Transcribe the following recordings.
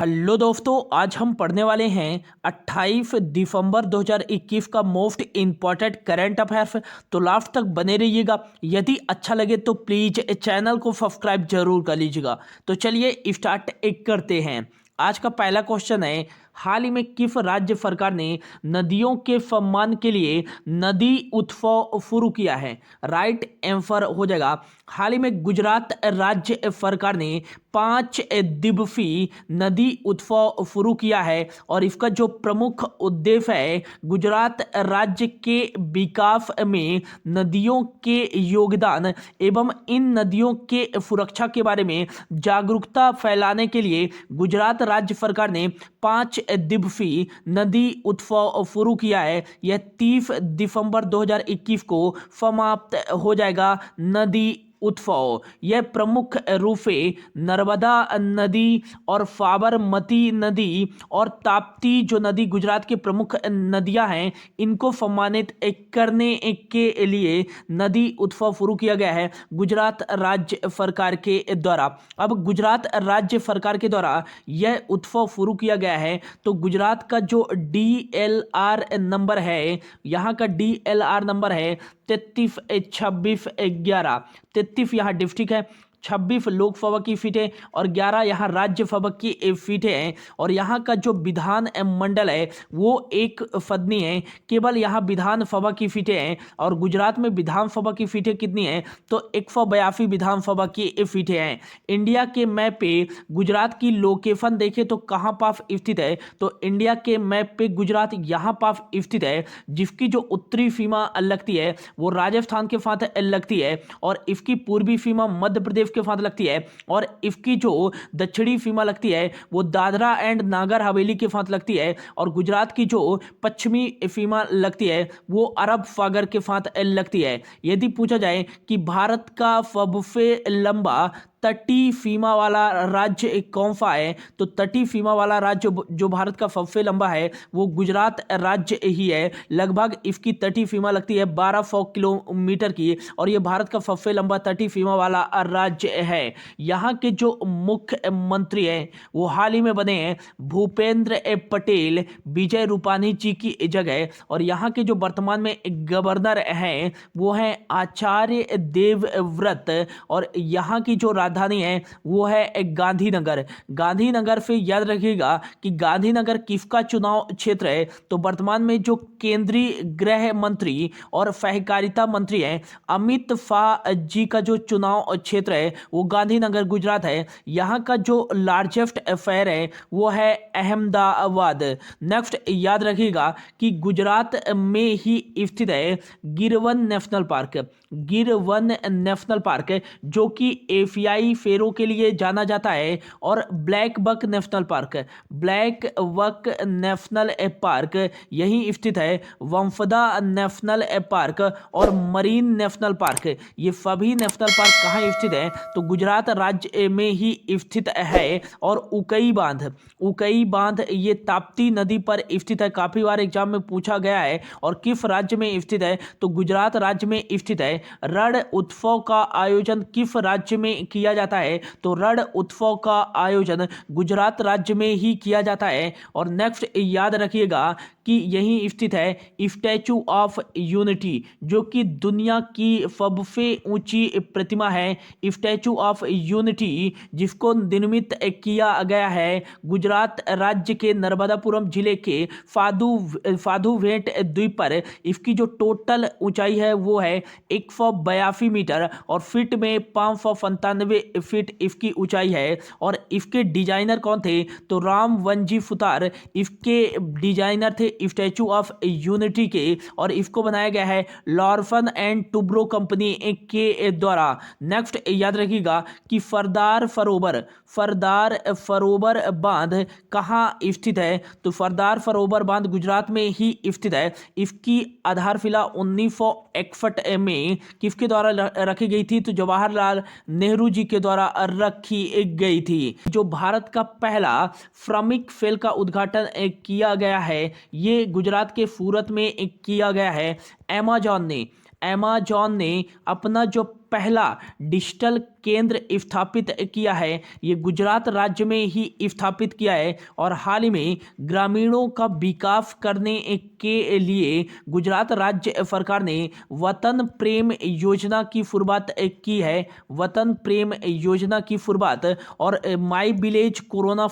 Hello दोस्तों, आज हम पढ़ने वाले हैं 28 दिसंबर 2021 का मोस्ट इम्पॉर्टेंट करंट अफेयर्स। तो लास्ट तक बने रहिएगा। यदि अच्छा लगे तो प्लीज चैनल को सब्सक्राइब जरूर कर लीजिएगा। तो चलिए स्टार्ट करते हैं। आज का पहला क्वेश्चन है, हाल ही में किस राज्य सरकार ने नदियों के सम्मान के लिए नदी उत्सव शुरू किया है? राइट आंसर हो जाएगा, हाल ही में गुजरात राज्य सरकार ने 5 दिवसीय नदी उत्सव शुरू किया है। और इसका जो प्रमुख उद्देश्य है, गुजरात राज्य के विकास में नदियों के योगदान एवं इन नदियों के सुरक्षा के बारे में जागरूकता फैलाने के लिए गुजरात राज्य सरकार ने 5 दिवसीय नदी उत्सव शुरू किया है। यह 30 दिसंबर 2021 को समाप्त हो जाएगा। नदी उत्सव यह प्रमुख रूप से नर्मदा नदी और साबरमती नदी और ताप्ती जो नदी गुजरात की प्रमुख नदियां हैं, इनको सम्मानित करने के लिए नदी उत्सव शुरू किया गया है गुजरात राज्य सरकार के द्वारा। अब गुजरात राज्य सरकार के द्वारा यह उत्सव शुरू किया गया है, तो गुजरात का जो DLR नंबर है, यहाँ का DLR नंबर है 332611। 33 यहाँ डिस्ट्रिक्ट है, 26 लोकसभा की सीटें और 11 यहाँ राज्यसभा की सीटें हैं। और यहाँ का जो विधान मंडल है वो एक सदनी है, केवल यहाँ विधानसभा की सीटें हैं। और गुजरात में विधानसभा की सीटें कितनी हैं? तो 182 विधानसभा की सीटें हैं। इंडिया के मैप पे गुजरात की लोकेशन देखें तो कहाँ पास स्थित है? तो इंडिया के मैप पे गुजरात यहाँ पास स्थित है, जिसकी जो उत्तरी सीमा लगती है वो राजस्थान के साथ लगती है, और इसकी पूर्वी सीमा मध्य प्रदेश के साथ लगती है, और इसकी जो दक्षिणी सीमा लगती है वो दादरा एंड नागर हवेली के साथ लगती है, और गुजरात की जो पश्चिमी सीमा लगती है वो अरब सागर के साथ लगती है। यदि पूछा जाए कि भारत का सबसे लंबा तटीय सीमा वाला राज्य कौन सा है, तो तटीय सीमा वाला राज्य जो भारत का सबसे लंबा है वो गुजरात राज्य ही है। लगभग इसकी तटीय सीमा लगती है 1200 किलोमीटर की, और ये भारत का सबसे लंबा तटीय सीमा वाला राज्य है। यहाँ के जो मुख्यमंत्री हैं वो हाल ही में बने हैं भूपेंद्र पटेल, विजय रूपानी जी की जगह। और यहाँ के जो वर्तमान में गवर्नर हैं वो हैं आचार्य देवव्रत, और यहाँ की जो राजधानी है वो है गांधीनगर। गांधीनगर से याद रखिएगा कि गांधीनगर किसका चुनाव क्षेत्र है? तो वर्तमान में जो केंद्रीय गृह मंत्री और सहकारिता मंत्री हैं अमित शाह जी का जो चुनाव क्षेत्र है वो गांधीनगर गुजरात है। यहाँ का जो लार्जेस्ट शहर है वो है अहमदाबाद। नेक्स्ट याद रखिएगा कि गुजरात में ही स्थित है गिरवन नेशनल पार्क। गिरवन नेशनल पार्क जो कि एशियाई शेरों के लिए जाना जाता है, और black buck national park, black buck national park यही स्थित है। वंफदा नेशनल पार्क और मरीन नेशनल पार्क, ये सभी नेशनल पार्क कहाँ स्थित है? तो गुजरात राज्य में ही स्थित है। और उकई बांध, उकई बांध ये ताप्ती नदी पर स्थित है, काफी बार एग्जाम में पूछा गया है। और किस राज्य में स्थित है? तो गुजरात राज्य में स्थित है। रण उत्सव का आयोजन किस राज्य में किया जाता है? तो रण उत्सव का आयोजन गुजरात राज्य में ही किया जाता है। और नेक्स्ट याद रखिएगा कि यही स्थित है स्टैचू ऑफ यूनिटी, जो कि दुनिया की सबसे ऊंची प्रतिमा है। स्टैचू ऑफ यूनिटी जिसको निर्मित किया गया है गुजरात राज्य के नर्मदापुरम जिले के साधु भेंट द्वीप पर। इसकी जो टोटल ऊंचाई है वो है 182 मीटर, और फीट में 597 फीट इसकी ऊंचाई है। और इसके डिजाइनर कौन थे? तो राम वनजी सुतार इसके डिजाइनर थे स्टैचू ऑफ यूनिटी के, और इसको बनाया गया है लॉर्सन एंड टुब्रो कंपनी के द्वारा। नेक्स्ट याद रखिएगा कि सरदार सरोवर बांध कहाँ स्थित है? तो सरदार सरोवर बांध गुजरात में ही स्थित है। इसकी आधारशिला 1961 में किसके द्वारा रखी गई थी? तो जवाहरलाल नेहरू जी के द्वारा रखी गई थी। जो भारत का पहला श्रमिक सेल का उद्घाटन किया गया है ये गुजरात के सूरत में किया गया है। अमेज़न ने अपना जो पहला डिजिटल केंद्र स्थापित किया है, ये गुजरात राज्य में ही स्थापित किया है। और हाल ही में ग्रामीणों का विकास करने के लिए गुजरात राज्य सरकार ने वतन प्रेम योजना की शुरुआत की है। वतन प्रेम योजना की शुरुआत और my village corona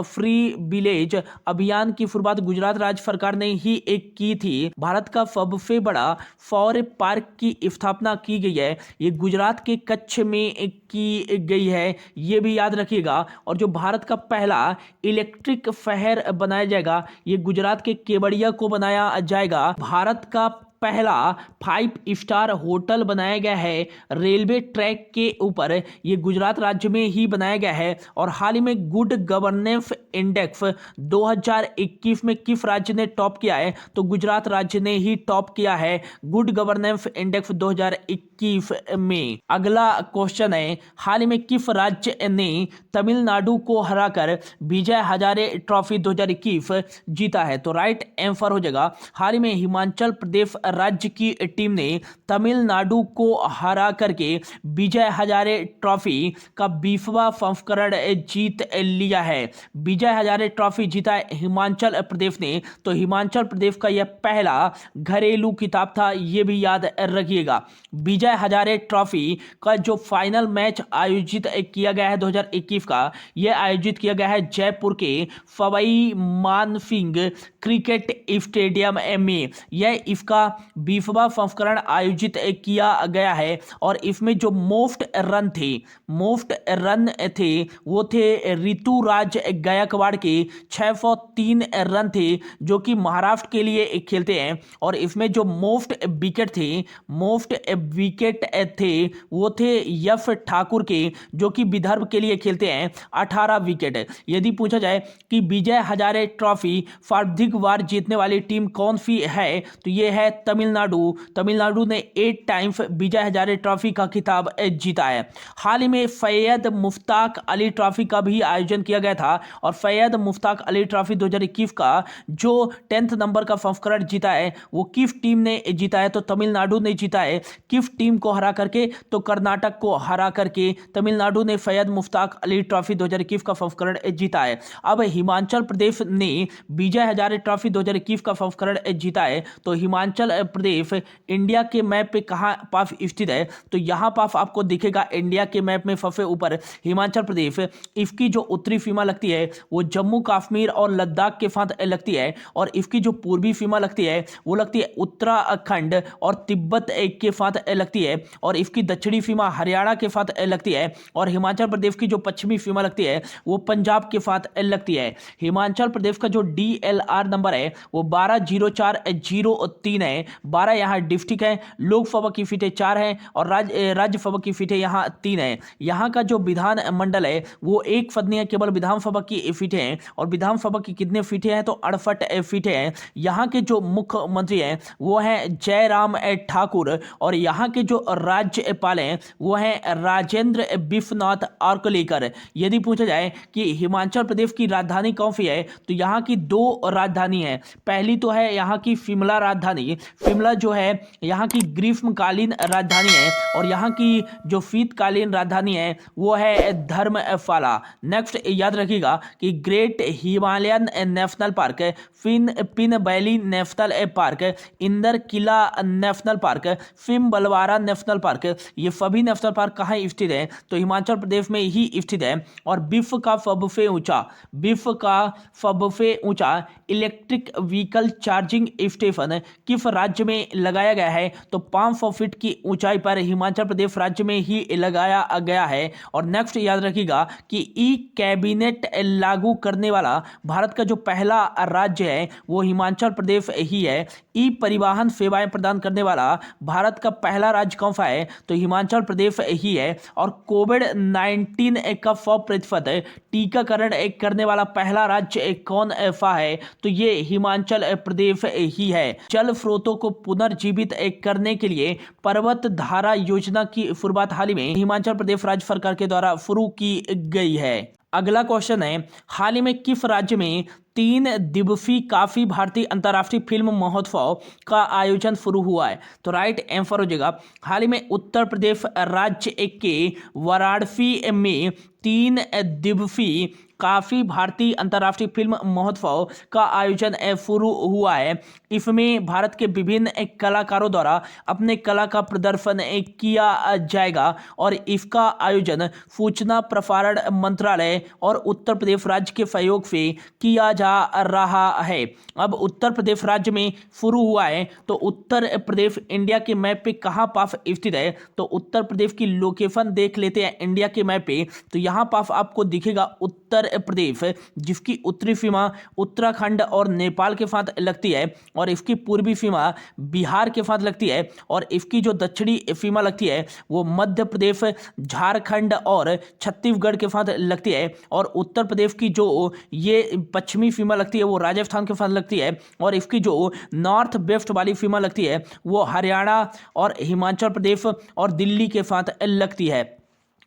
free village अभियान की शुरुआत गुजरात राज्य सरकार ने ही एक की थी। भारत का सबसे बड़ा सौर पार्क की स्थापना की गई है, ये गुजरात के कच्छ में की गई है, ये भी याद रखिएगा। और जो भारत का पहला इलेक्ट्रिक शहर बनाया जाएगा, ये गुजरात के केवड़िया को बनाया जाएगा। भारत का पहला 5 स्टार होटल बनाया गया है रेलवे ट्रैक के ऊपर, ये गुजरात राज्य में ही बनाया गया है। और हाल ही में गुड गवर्नेंस इंडेक्स 2021 में किस राज्य ने टॉप किया है, तो गुजरात राज्य ने ही टॉप किया है गुड गवर्नेंस इंडेक्स 2021 में। अगला क्वेश्चन है, हाल ही में किस राज्य ने तमिलनाडु को हराकर विजय हजारे ट्रॉफी 2021 जीता है, तो राइट आंसर हो जाएगा हाल ही में हिमाचल प्रदेश राज्य की टीम ने तमिलनाडु को हरा करके विजय हजारे ट्रॉफी का 20वां संस्करण जीत लिया है। विजय हजारे ट्रॉफी जीता है हिमाचल प्रदेश ने, तो हिमाचल प्रदेश का यह पहला घरेलू खिताब था, यह भी याद रखिएगा। विजय हजारे ट्रॉफी का जो फाइनल मैच आयोजित किया गया है 2021 का, यह आयोजित किया गया है जयपुर के सवाई मानसिंह क्रिकेट स्टेडियम में। यह इसका 20वां संस्करण आयोजित किया गया है। और इसमें जो मोस्ट रन थे वो थे ऋतुराज गायकवाड़ के 603 रन थे, जो कि महाराष्ट्र के लिए खेलते हैं। और इसमें जो मोस्ट विकेट थे वो थे यश ठाकुर के, जो कि विदर्भ के लिए खेलते हैं, 18 विकेट। यदि पूछा जाए कि विजय हजारे ट्रॉफी सर्वाधिक बार जीतने वाली टीम कौन सी है, तो ये है तमिलनाडु ने 8 टाइम्स विजय हजारे ट्रॉफी का खिताब जीता है। हाल ही में सैयद मुश्ताक अली ट्रॉफी का भी आयोजन किया गया था। और सैयद मुश्ताक अली ट्रॉफी 2021 का जो 10th नंबर का संस्करण जीता है वो किस टीम ने जीता है, तो तमिलनाडु ने जीता है। किस टीम को हरा करके, तो कर्नाटक को हरा करके तमिलनाडु ने सैयद मुश्ताक अली ट्रॉफी 2021 का संस्करण जीता है। अब हिमाचल प्रदेश ने विजय हजारे ट्रॉफी 2021 का संस्करण जीता है, तो हिमाचल प्रदेश इंडिया के मैप पे कहाँ पास स्थित है, तो यहाँ पास आपको दिखेगा इंडिया के मैप में सबसे ऊपर हिमाचल प्रदेश। इसकी जो उत्तरी सीमा लगती है वो जम्मू कश्मीर और लद्दाख के साथ लगती है। और इसकी जो पूर्वी सीमा लगती है वो लगती है उत्तराखंड और तिब्बत के साथ लगती है। और इसकी दक्षिणी सीमा हरियाणा के साथ लगती है। और हिमाचल प्रदेश की जो पश्चिमी सीमा लगती है वो पंजाब के साथ लगती है। हिमाचल प्रदेश का जो DLR नंबर है वो 120403 है। 12 यहाँ डिस्ट्रिक्ट है, लोकसभा की सीटें 4 हैं और राज्यसभा की सीटें यहाँ 3 हैं। यहाँ का जो विधान मंडल है वो एक सदनीय है, केवल विधानसभा की सीटें हैं। और विधानसभा की कितने सीटें हैं, तो 68 सीटें हैं। यहाँ के जो मुख्यमंत्री हैं वो हैं जयराम ठाकुर। और यहाँ के जो राज्यपाल हैं वो हैं राजेंद्र विश्वनाथ आर्कलेकर। यदि पूछा जाए कि हिमाचल प्रदेश की राजधानी कौन सी है, तो यहाँ की 2 राजधानी है। पहली तो है यहाँ की शिमला राजधानी, शिमला जो है यहाँ की ग्रीष्मकालीन राजधानी है। और यहाँ की जो शीतकालीन राजधानी है वो है धर्मशाला। नेक्स्ट याद रखिएगा कि great Himalayan national park, Pin valley national park, Inder Kila national park, Simbalwara national park, ये सभी नेशनल पार्क कहाँ स्थित है, तो हिमाचल प्रदेश में ही स्थित है। और विश्व का सबसे ऊंचा इलेक्ट्रिक व्हीकल चार्जिंग स्टेशन किस राज्य में लगाया गया है, तो 500 फीट की ऊंचाई पर हिमाचल प्रदेश राज्य में ही लगाया गया है। और नेक्स्ट याद रखिएगा कि ई कैबिनेट लागू करने वाला भारत का जो पहला राज्य है वो हिमाचल प्रदेश ही है। ई परिवहन सेवाएं प्रदान करने वाला भारत का पहला राज्य कौन सा है, तो हिमाचल प्रदेश ही है। और कोविड-19 का 100% टीकाकरण करने वाला पहला राज्य कौन सा है, तो ये हिमाचल प्रदेश ही है। जल स्रोतों को पुनर्जीवित करने के लिए पर्वत धारा योजना की शुरुआत हाल ही में हिमाचल प्रदेश राज्य सरकार के द्वारा शुरू की गई है। अगला क्वेश्चन है, हाल ही में किस राज्य में 3 दिवसीय काफी भारतीय अंतर्राष्ट्रीय फिल्म महोत्सव का आयोजन शुरू हुआ है? तो राइट आंसर हो जाएगा हाल ही में उत्तर प्रदेश राज्य के वाराणसी में 3 दिवसीय काफी भारतीय अंतर्राष्ट्रीय फिल्म महोत्सव का आयोजन शुरू हुआ है। इसमें भारत के विभिन्न कलाकारों द्वारा अपने कला का प्रदर्शन किया जाएगा और इसका आयोजन सूचना प्रसारण मंत्रालय और उत्तर प्रदेश राज्य के सहयोग से किया जा रहा है। अब उत्तर प्रदेश राज्य में शुरू हुआ है तो उत्तर प्रदेश इंडिया के मैप पे कहाँ पास स्थित है? तो उत्तर प्रदेश की लोकेशन देख लेते हैं इंडिया के मैप पे। तो यहाँ पास आपको दिखेगा उत्तर प्रदेश, जिसकी उत्तरी सीमा उत्तराखंड और नेपाल के साथ लगती है और इसकी पूर्वी सीमा बिहार के साथ लगती है और इसकी जो दक्षिणी सीमा लगती है वो मध्य प्रदेश, झारखंड और छत्तीसगढ़ के साथ लगती है और उत्तर प्रदेश की जो ये पश्चिमी सीमा लगती है वो राजस्थान के साथ लगती है और इसकी जो नॉर्थ वेस्ट वाली सीमा लगती है वो हरियाणा और हिमाचल प्रदेश और दिल्ली के साथ लगती है।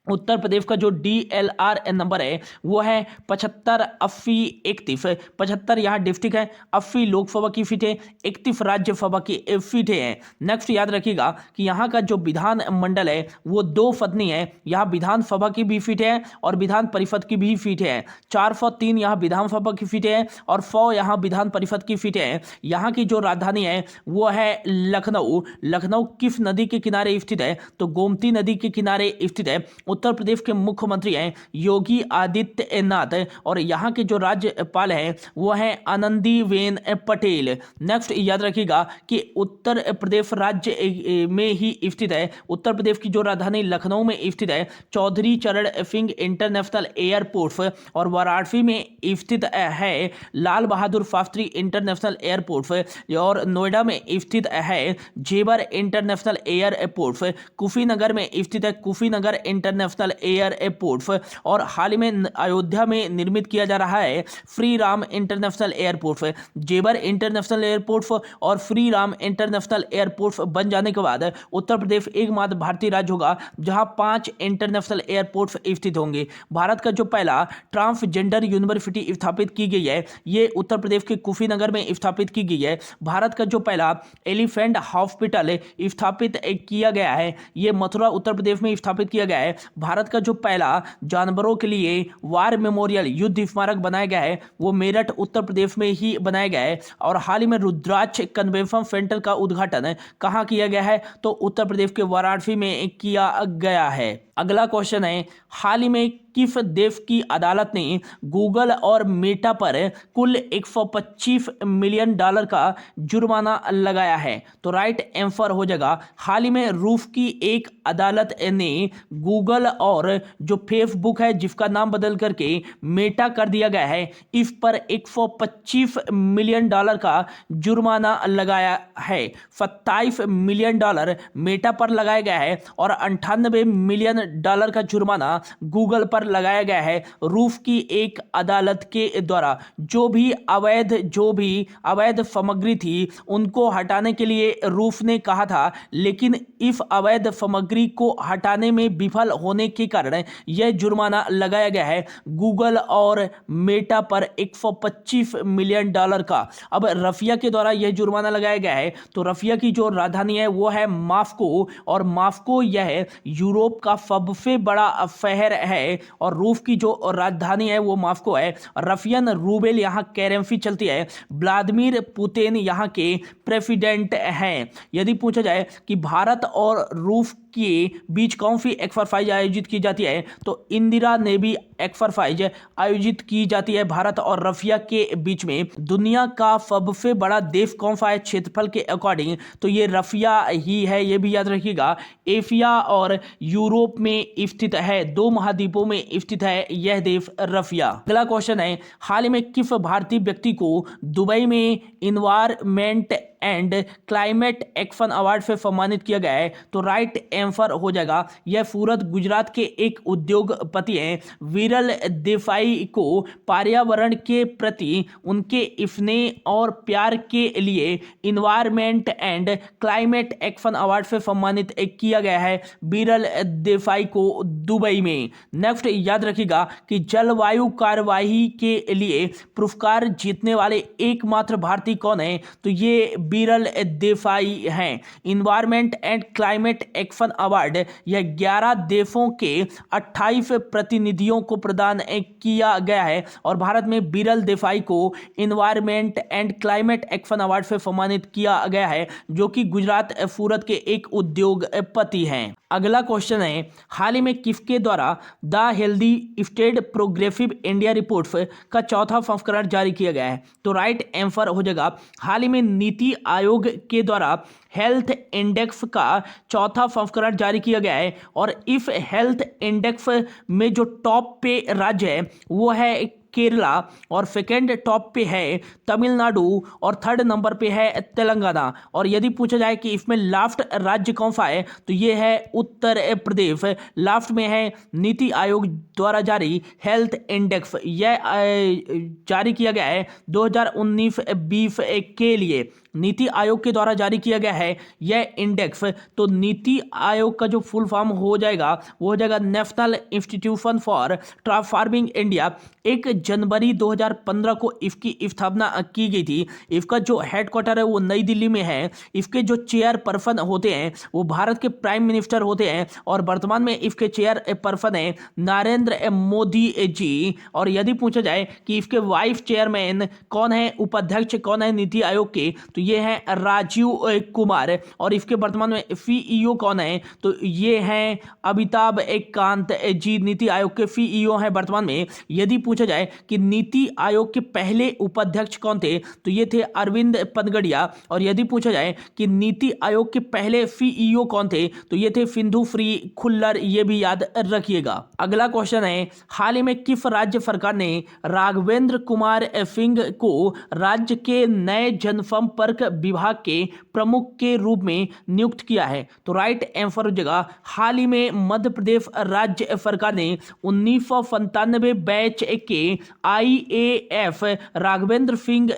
उत्तर प्रदेश का जो DLR नंबर है वो है 75 80 31। 75 यहाँ डिस्ट्रिक्ट है, 80 लोकसभा की सीटें, 31 राज्यसभा की सीटें हैं। नेक्स्ट याद रखिएगा कि यहाँ का जो विधान मंडल है वो 2 सदनी है। यहाँ विधानसभा की भी सीटें हैं और विधान परिषद की भी सीटें हैं। 403 यहाँ विधानसभा की सीटें हैं और 100 यहाँ विधान परिषद की सीटें हैं। यहाँ की जो राजधानी है वो है लखनऊ। लखनऊ किस नदी के किनारे स्थित है? तो गोमती नदी के किनारे स्थित है। उत्तर प्रदेश के मुख्यमंत्री हैं योगी आदित्यनाथ और यहाँ के जो राज्यपाल हैं वो हैं आनंदीबेन पटेल। नेक्स्ट याद रखिएगा कि उत्तर प्रदेश राज्य में ही स्थित है। उत्तर प्रदेश की जो राजधानी लखनऊ में स्थित है चौधरी चरण सिंह इंटरनेशनल एयरपोर्ट और वाराणसी में स्थित है लाल बहादुर शास्त्री इंटरनेशनल एयरपोर्ट और नोएडा में स्थित है जेवर इंटरनेशनल एयरपोर्ट। कुशीनगर में स्थित है कुशीनगर इंटरनेशनल एयरपोर्ट और हाल ही में अयोध्या में निर्मित किया जा रहा है श्री राम इंटरनेशनल एयरपोर्ट। जेवर इंटरनेशनल एयरपोर्ट और श्री राम इंटरनेशनल एयरपोर्ट बन जाने के बाद उत्तर प्रदेश एकमात्र भारतीय राज्य होगा जहां 5 इंटरनेशनल एयरपोर्ट स्थित होंगे। भारत का जो पहला ट्रांसजेंडर यूनिवर्सिटी स्थापित की गई है ये उत्तर प्रदेश के कुशीनगर में स्थापित की गई है। भारत का जो पहला एलिफेंट हॉस्पिटल स्थापित किया गया है ये मथुरा उत्तर प्रदेश में स्थापित किया गया है। भारत का जो पहला जानवरों के लिए वार मेमोरियल युद्ध स्मारक बनाया गया है वो मेरठ उत्तर प्रदेश में ही बनाया गया है और हाल ही में रुद्राक्ष कन्वेंशन सेंटर का उद्घाटन कहाँ किया गया है? तो उत्तर प्रदेश के वाराणसी में किया गया है। अगला क्वेश्चन है हाल ही में किस देश की अदालत ने गूगल और मेटा पर कुल $125 मिलियन का जुर्माना लगाया है? तो राइट आंसर हो जाएगा हाल ही में रूस की एक अदालत ने गूगल और जो फेसबुक है जिसका नाम बदल करके मेटा कर दिया गया है इस पर $125 मिलियन का जुर्माना लगाया है। $27 मिलियन मेटा पर लगाया गया है और $98 मिलियन का जुर्माना गूगल पर लगाया गया है रूस की एक अदालत के द्वारा। जो भी अवैध सामग्री थी उनको हटाने के लिए रूस ने कहा था लेकिन इस अवैध सामग्री को हटाने में विफल होने के कारण यह जुर्माना लगाया गया है गूगल और मेटा पर $125 मिलियन का। अब रशिया के द्वारा यह जुर्माना लगाया गया है तो रशिया की जो राजधानी है वो है मॉस्को और मॉस्को यह यूरोप का सबसे बड़ा शहर है और रूस की जो राजधानी है वो मॉस्को है। रशियन रूबेल यहाँ करेंसी चलती है। व्लादिमीर पुतिन यहाँ के प्रेसिडेंट हैं। यदि पूछा जाए कि भारत और रूस के बीच कौन सी एक्सरसाइज आयोजित की जाती है तो इंदिरा नेवी एक्सरसाइज आयोजित की जाती है भारत और रशिया के बीच में। दुनिया का सबसे बड़ा देश कौन सा है क्षेत्रफल के अकॉर्डिंग? तो ये रशिया ही है, ये भी याद रखिएगा। एशिया और यूरोप में स्थित है, 2 महाद्वीपों में स्थित है यह देश रशिया। अगला क्वेश्चन है हाल ही में किस भारतीय व्यक्ति को दुबई में environment and climate action award से सम्मानित किया गया है। तो राइट आंसर हो जाएगा यह सूरत गुजरात के एक उद्योगपति हैं। विरल देसाई को पर्यावरण के प्रति उनके स्नेह और प्यार के लिए environment and climate action award से सम्मानित किया गया है विरल देसाई को दुबई में। नेक्स्ट याद रखिएगा कि जलवायु कार्यवाही के लिए पुरस्कार जीतने वाले एकमात्र भारतीय कौन है, तो ये विरल देसाई हैं। Environment and climate action award यह 11 देशों के 28 प्रतिनिधियों को प्रदान किया गया है और भारत में विरल देसाई को environment and climate action award से सम्मानित किया गया है, जो कि गुजरात सूरत के एक उद्योगपति हैं। अगला क्वेश्चन है, हाल ही में किसके द्वारा the healthy state progressive India reports का चौथा संस्करण जारी किया गया है? तो राइट आंसर हो जाएगा हाल ही में नीति आयोग के द्वारा हेल्थ इंडेक्स का चौथा संस्करण जारी किया गया है और इस हेल्थ इंडेक्स में जो टॉप पे राज्य है वो है केरला और सेकेंड टॉप पे है तमिलनाडु और थर्ड नंबर पे है तेलंगाना। और यदि पूछा जाए कि इसमें लास्ट राज्य कौन सा है तो ये है उत्तर प्रदेश। लास्ट में है नीति आयोग द्वारा जारी हेल्थ इंडेक्स, यह जारी किया गया है 2019-20 के लिए। नीति आयोग के द्वारा जारी किया गया है यह इंडेक्स। तो नीति आयोग का जो फुल फॉर्म हो जाएगा वो हो जाएगा national institution for transforming India. 1 जनवरी 2015 को इसकी स्थापना की गई थी। इसका जो हेडक्वार्टर है वो नई दिल्ली में है। इसके जो चेयरपर्सन होते हैं वो भारत के प्राइम मिनिस्टर होते हैं और वर्तमान में इसके चेयरपर्सन है नरेंद्र मोदी जी। और यदि पूछा जाए कि इसके वाइस चेयरमैन कौन है, उपाध्यक्ष कौन है नीति आयोग के, तो ये है राजीव कुमार। और इसके वर्तमान में सीईओ कौन है, तो ये हैं अमिताभ कांत जी नीति आयोग के सीईओ हैं वर्तमान में। यदि पूछा जाए कि नीति आयोग के पहले उपाध्यक्ष कौन थे, तो ये थे अरविंद पनगड़िया। और यदि पूछा जाए कि नीति आयोग के पहले सीईओ कौन थे, तो ये थे सिंधु श्री खुल्लर, ये भी याद रखिएगा। अगला क्वेश्चन है, हाल ही में किस राज्य सरकार ने राघवेंद्र कुमार सिंह को राज्य के नए जनसंपर्क विभाग के प्रमुख के रूप में नियुक्त किया है? तो राइट आंसर हो जाएगा हाल ही में मध्य प्रदेश राज्य सरकार ने 1997 बैच के आईएएफ राघवेंद्र सिंह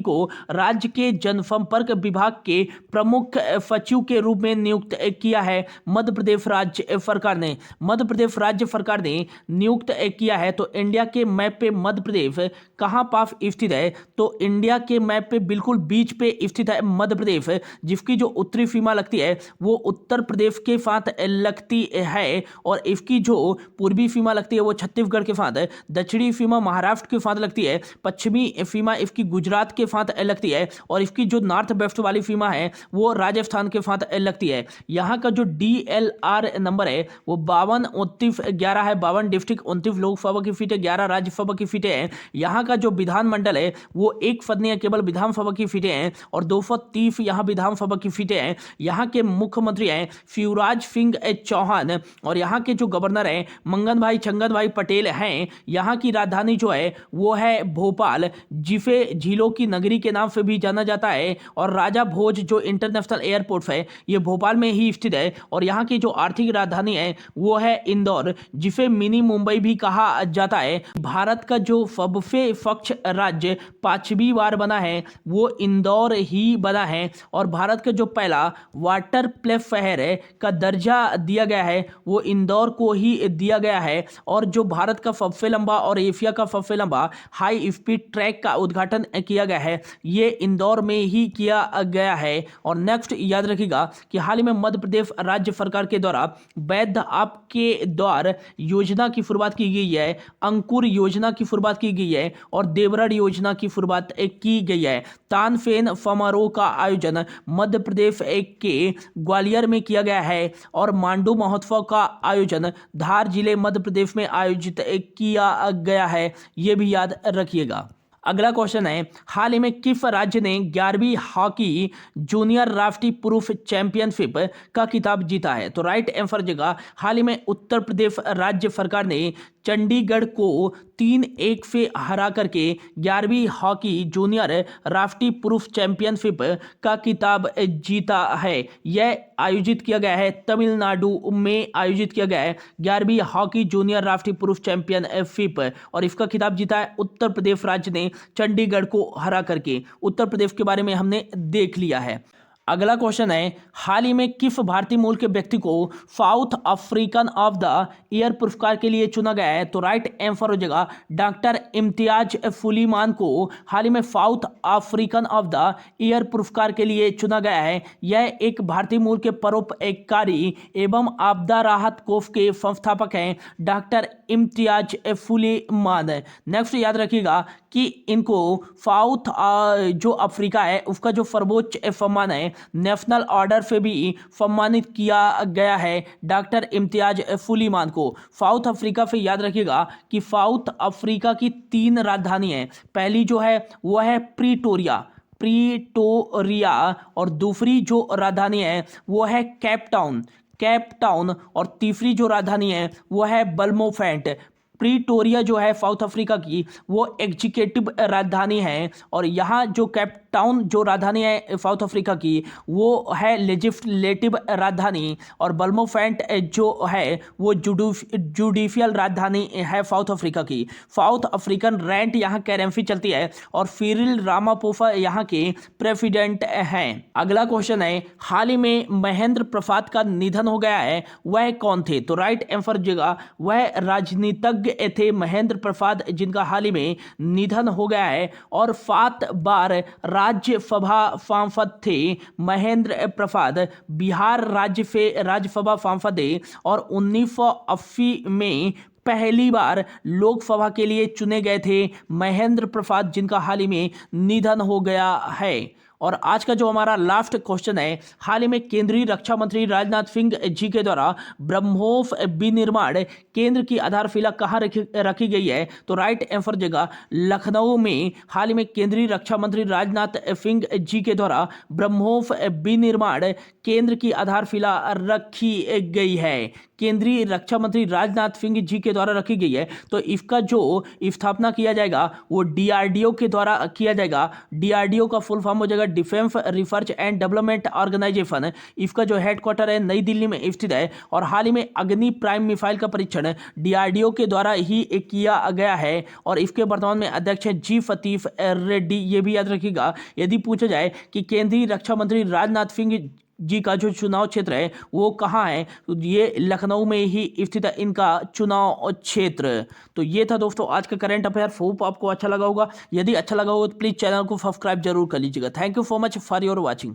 को राज्य के जनसंपर्क विभाग के प्रमुख सचिव के रूप में नियुक्त किया है मध्य प्रदेश राज्य सरकार ने। मध्य प्रदेश राज्य सरकार ने नियुक्त किया है। तो इंडिया के मैप पे मध्य प्रदेश कहाँ पास स्थित है, तो इंडिया के मैप पे बिल्कुल बीच पे स्थित है मध्य प्रदेश, जिसकी जो उत्तरी सीमा लगती है वो उत्तर प्रदेश के साथ लगती है और इसकी जो पूर्वी सीमा लगती है वो छत्तीसगढ़ के साथ है, दक्षिणी सीमा महाराष्ट्र के साथ लगती है, पश्चिमी सीमा इसकी गुजरात के साथ लगती है और इसकी जो नॉर्थ वेस्ट वाली सीमा है वो राजस्थान के साथ लगती है। यहाँ का जो DLR नंबर है वो 52-29-11 है। 52 डिस्ट्रिक्ट, 29 लोकसभा की सीटें, 11 राज्यसभा की सीटें हैं। यहाँ का जो विधानमंडल है वो एक सदनीय केवल विधानसभा की सीटें हैं और 230 यहाँ विधानसभा की सीटें हैं। यहाँ के मुख्यमंत्री हैं शिवराज सिंह चौहान और यहाँ के जो गवर्नर हैं मंगन भाई छंगन भाई पटेल हैं। यहाँ की राजधानी जो है वो है भोपाल, जिसे झीलों की नगरी के नाम से भी जाना जाता है। और राजा भोज जो इंटरनेशनल एयरपोर्ट है ये भोपाल में ही स्थित है। और यहाँ की जो आर्थिक राजधानी है वो है इंदौर, जिसे मिनी मुंबई भी कहा जाता है। भारत का जो सबसे स्वच्छ राज्य 5वीं बार बना है वो इंदौर ही बना है। और भारत का जो पहला वाटर प्लेस शहर है का दर्जा दिया गया है वो इंदौर को ही दिया गया है। और जो भारत का सबसे लंबा और एशिया का सबसे लंबा हाई स्पीड ट्रैक का उद्घाटन किया गया है ये इंदौर में ही किया गया है। और नेक्स्ट याद रखिएगा कि हाल ही में मध्य प्रदेश राज्य सरकार के द्वारा वैध आपके द्वार योजना की शुरुआत की गई है, अंकुर योजना की शुरुआत की गई है और देवरड़ योजना की शुरुआत की गई है। तानसेन समारोह का आयोजन मध्य प्रदेश के ग्वालियर में किया गया है और मांडू महोत्सव का आयोजन धार जिले मध्य प्रदेश में आयोजित किया गया है, ये भी याद रखिएगा। अगला क्वेश्चन है, हाल ही में किस राज्य ने 11वीं हॉकी जूनियर राष्ट्रीय पुरुष चैंपियनशिप का खिताब जीता है? तो राइट आंसर जगह हाल ही में उत्तर प्रदेश राज्य सरकार ने चंडीगढ़ को 3-1 से हरा करके 11वीं हॉकी जूनियर राष्ट्रीय पुरुष चैंपियनशिप का खिताब जीता है। यह आयोजित किया गया है तमिलनाडु में आयोजित किया गया है 11वीं हॉकी जूनियर राष्ट्रीय पुरुष चैंपियनशिप, और इसका खिताब जीता है उत्तर प्रदेश राज्य ने चंडीगढ़ को हरा करके। उत्तर प्रदेश के बारे में हमने देख लिया है। अगला क्वेश्चन है, हाल ही में किस भारतीय मूल के व्यक्ति को south African of the year पुरस्कार के लिए चुना गया है? तो राइट आंसर हो जाएगा डॉक्टर इम्तियाज सुलेमान को हाल ही में south African of the year पुरस्कार के लिए चुना गया है। यह एक भारतीय मूल के परोपकारी एवं आपदा राहत कोष के संस्थापक हैं डॉक्टर इम्तियाज सुलेमान। नेक्स्ट याद रखिएगा कि इनको साउथ जो अफ्रीका है उसका जो सर्वोच्च सम्मान है नेशनल ऑर्डर से भी सम्मानित किया गया है डॉक्टर इम्तियाज सुलेमान को। साउथ अफ्रीका से याद रखिएगा कि साउथ अफ्रीका की 3 राजधानी है। पहली जो है वह है प्रीटोरिया और दूसरी जो राजधानी है वो है केप टाउन और तीसरी जो राजधानी है वो है बल्मोफेंट। प्रीटोरिया जो है साउथ अफ्रीका की वो एग्जीक्यूटिव राजधानी है, और यहाँ जो केप टाउन जो राजधानी है साउथ अफ्रीका की वो है लेजिस्लेटिव राजधानी, और बल्मोफेंट जो है वो जुडिशियल राजधानी है साउथ अफ्रीका की। साउथ अफ्रीकन रेंट यहाँ करेंसी चलती है, और सिरिल रामापोसा यहाँ के प्रेसिडेंट हैं। अगला क्वेश्चन है, हाल ही में महेंद्र प्रसाद का निधन हो गया है, वह कौन थे? तो राइट आंसर देगा वह राजनीतिज्ञ थे महेंद्र प्रसाद, जिनका हाल ही में निधन हो गया है, और 7 बार राज्यसभा सांसद थे महेंद्र प्रसाद। बिहार राज्य से राज्यसभा सांसद थे, और 1980 में पहली बार लोकसभा के लिए चुने गए थे महेंद्र प्रसाद, जिनका हाल ही में निधन हो गया है। और आज का जो हमारा लास्ट क्वेश्चन है, हाल ही में केंद्रीय रक्षा मंत्री राजनाथ सिंह जी के द्वारा ब्रह्मोस विनिर्माण केंद्र की आधारशिला कहाँ रखी गई है? तो राइट आंसर देगा लखनऊ में हाल ही में केंद्रीय रक्षा मंत्री राजनाथ सिंह जी के द्वारा ब्रह्मोस विनिर्माण केंद्र की आधारशिला रखी गई है। केंद्रीय रक्षा मंत्री राजनाथ सिंह जी के द्वारा रखी गई है, तो इसका जो स्थापना किया जाएगा वो डीआरडीओ के द्वारा किया जाएगा। डीआरडीओ का फुल फॉर्म हो जाएगा defence research and development organisation. इसका जो हेडक्वार्टर है नई दिल्ली में स्थित है, और हाल ही में अग्नि प्राइम मिसाइल का परीक्षण डीआरडीओ के द्वारा ही किया गया है, और इसके वर्तमान में अध्यक्ष है जी सतीश रेड्डी। ये भी याद रखिएगा यदि पूछा जाए कि केंद्रीय रक्षा मंत्री राजनाथ सिंह जी का जो चुनाव क्षेत्र है वो कहाँ है, तो ये लखनऊ में ही स्थित है इनका चुनाव क्षेत्र। तो ये था दोस्तों आज का करंट अफेयर। होप आपको अच्छा लगा होगा। यदि अच्छा लगा हो तो प्लीज़ चैनल को सब्सक्राइब जरूर कर लीजिएगा। Thank you so much for your watching.